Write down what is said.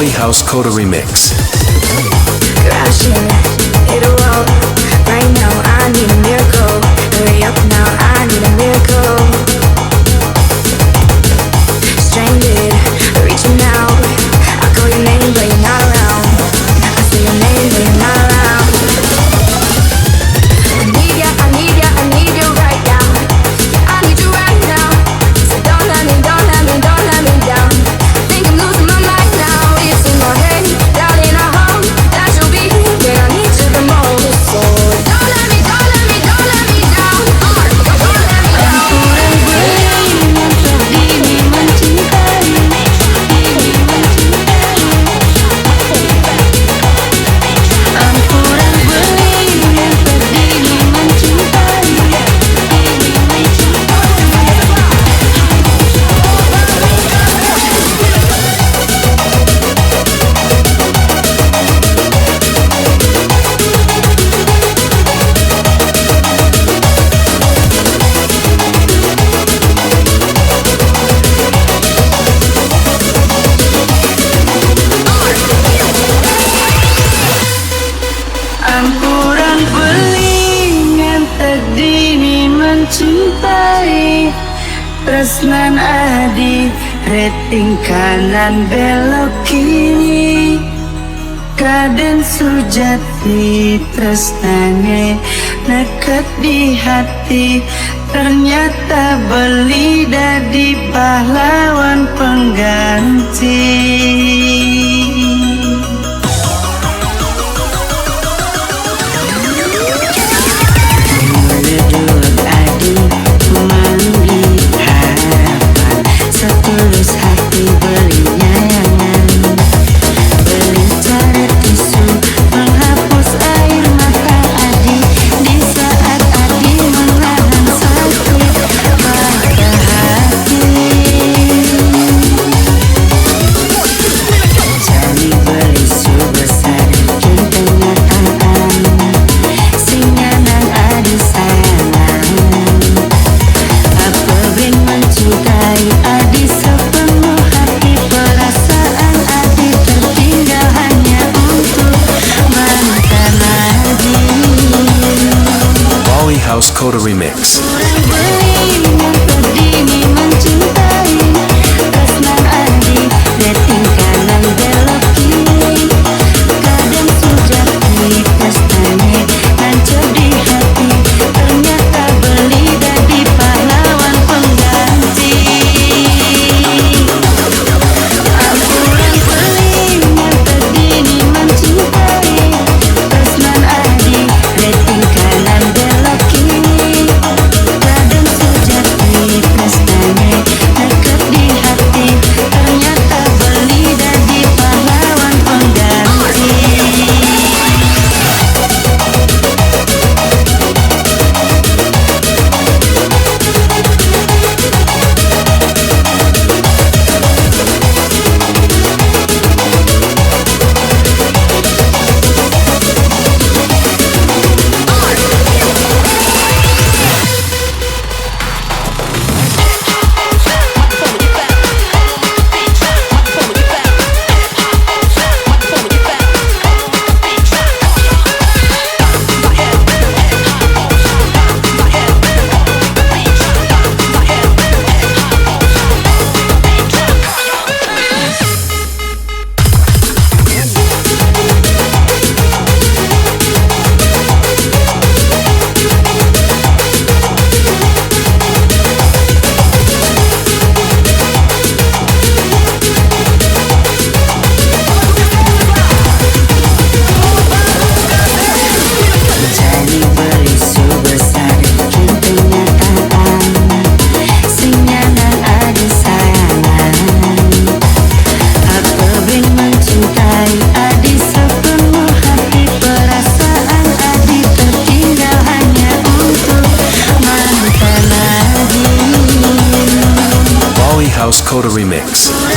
Bali House Coda Remix. Crashing, hit a wall. Right now I need a miracle. Hurry up now, I need a miracle. Stranded, reaching out. I call your name but you're not around. I say your name but you're not around. I need ya, I need ya, I need you right now. I need you right now. So don't let me, don't let me, don't let me down. Think I'm losing my mind now. It's in my head, darling, I hope that you'll be here when I need you the most. So don't let me, don't let me, don't let me down. Don't let me down. Kurang beli ngantek dini mencintai tresnan adi rating kanan belok kiri kaden sujati tresnane neket di hati ternyata beli dadi pahlawan pengganti. House Coda Remix. House Coda Remix.